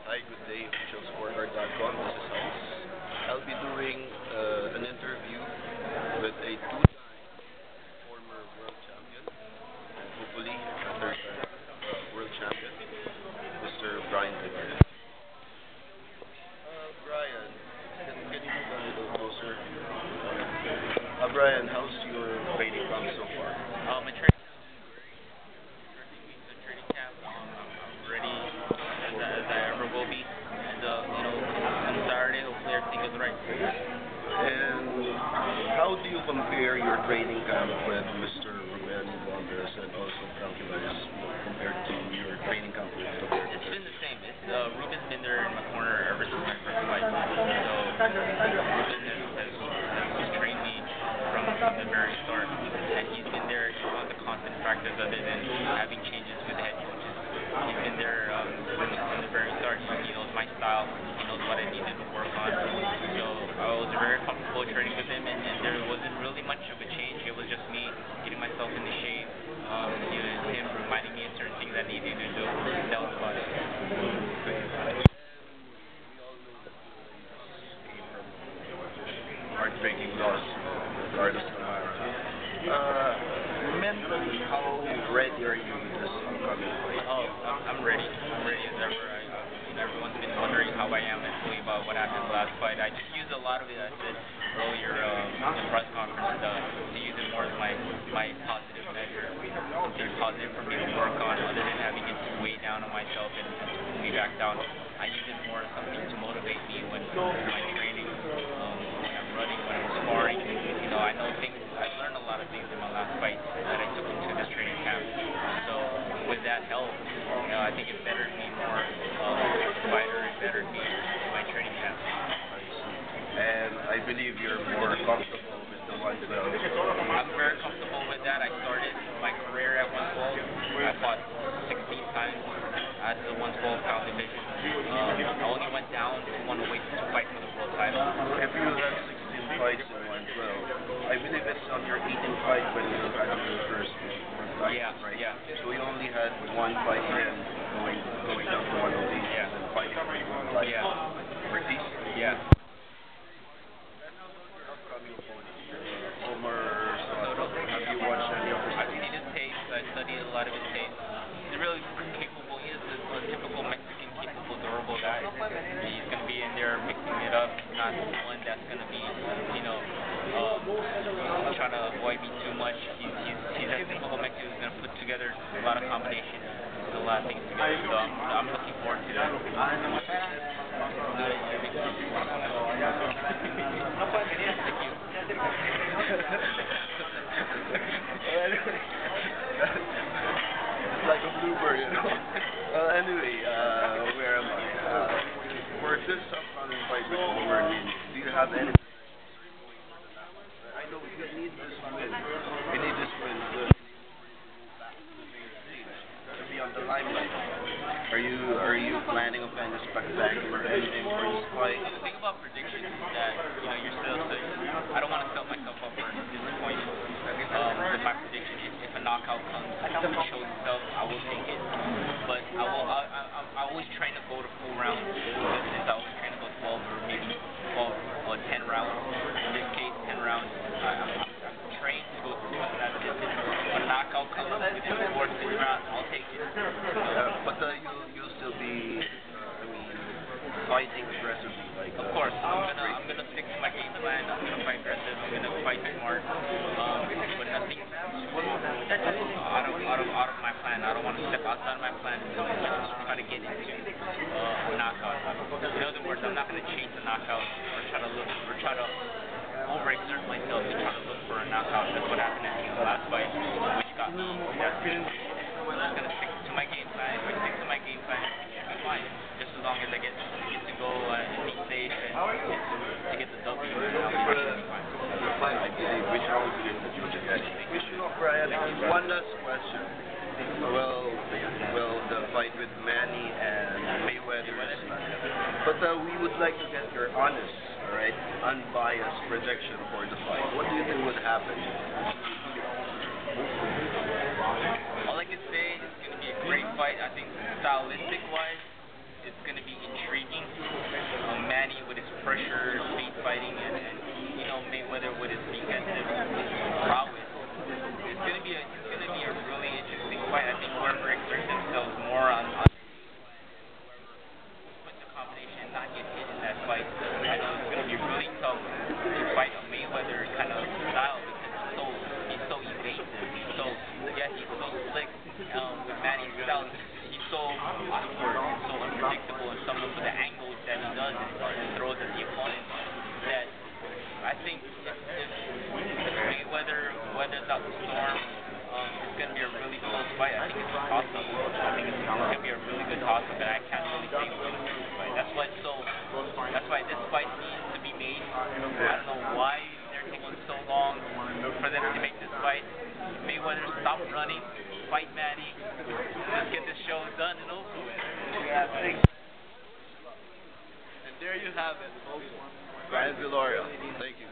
Hi, good day, officialscorecard.com. This is Hanz. I'll be doing an interview with a two-time former world champion, and hopefully a third-time world champion, Mr. Brian Viloria. Brian, can you move a little closer? Brian, how's your training gone so far? My training the training camp. I'm ready as I ever will be. And on Saturday, hopefully everything goes right. And how do you compare your training camp with Mr. Ruben Gomez and also Frankie Liles compared to your training camp with Roberto It's been Garcia? the same. Ruben's been there in my corner ever since my first fight. So Ruben has trained me from the very start, and he's been there on the constant practice other than having changes with the head coaches. He's been there from the very start. He knows my style. He knows what I needed to work on. So I was very comfortable training with him, and there wasn't really much of a change. It was just me getting myself into shape, him reminding me of certain things I needed to do. That was about it. Heartbreaking loss, Carlos Camara. Mentally, how ready are you with this upcoming fight? Oh, I'm ready. I'm ready as ever. Everyone's been wondering how I am mentally about what happened last fight. I just used a lot of it. I said earlier in the press conference to use it more as my positive measure, something positive for me to work on, other than having it weigh down on myself and to pull me back down. I use it more as something to motivate me when my training, when I'm running, when I'm sparring. I know things. I've learned a lot of things in my last fight that I took into this training camp. So with that help, I think it bettered me more as a fighter. It bettered me in my training camp. I see. And I believe you're more comfortable with the 112. I'm very comfortable with that. I started my career at 112. I fought 16 times at the 112-pound division. I only went down to 108 to fight for the world title. If you have 16 fights in 112, I believe it's on your 18th fight when you had your first world title, Yeah, right? yeah. So you only had one fight then going down to 108 Yeah. and then fighting for your world title. Yeah. Ortiz? Yeah. Upcoming opponent, Omar Soto. Have you watched any of his I've fights? seen his tapes. I studied a lot of his tapes. He's really capable. He is a typical Mexican, capable, durable guy. He's going to be in there mixing it up. He's not one that's going to be, trying to avoid me too much. He's a typical Mexican who's going to put together a lot of combinations, put a lot of things together. So I'm looking forward to that. Thank you. It's like a blooper. Anyway, where am I? For this upcoming fight with Omar Lin, do you have any? I know we need this win. We need this win to be on the limelight. Are you planning on any spectacular ending for this fight? The thing about predictions is that you're still. I don't want to set myself up for disappointment. With my prediction, if a knockout comes and shows itself, I will take it. But I always trying to go to full rounds. Since I always trying to go 12 or maybe 12 or 10 rounds. In this case, 10 rounds. I'm trained to go through that distance. When a knockout comes within 4 or 6 rounds, I'll take it. But you'll still be, fighting aggressively, like. Of course, I'm gonna stick to my game plan. I'm gonna fight aggressive. I'm gonna fight smart. But nothing out of my plan. I don't want to step outside my plan and just try to get into a knockout. In other words, I'm not gonna chase a knockout or try to overexert myself to try to look for a knockout. That's what happened in the last fight, which got me that decision. I'm just gonna stick to my game plan. If I stick to my game plan, it should be fine. Just as long as I get to go and be safe and to get the W, I'll be fine. I believe we should all believe that you'll get that. Wish you luck, Brian. One last question. Well, the fight with Manny and Mayweather. But we would like to get your honest, unbiased prediction for the fight. What do you think would happen? All I can say is it's going to be a great fight. I think stylistic-wise, it's going to be intriguing. Manny with his pressure, speed fighting, and Mayweather with his defensive prowess. It's going to be a really interesting fight. I think whoever exerts themselves more on puts the combination, not get hit in that fight. I know it's going to be really tough to fight a Mayweather kind of style because he's so evasive. He's so slick. With Manny's style, he's so awkward, so unpredictable, and some of the angles that he does and throws at the opponent. That I think if Mayweather weathers out the storm, it's going to be a really close fight. I think it's a toss-up. I think it's going to be a really good toss-up, and I can't really say who wins this fight. That's why this fight needs to be made. I don't know why they're taking so long for them to make this fight. Mayweather, stop running, fight Manny, let's get this show done and over with. And there you have it, folks. Brian Viloria. Thank you.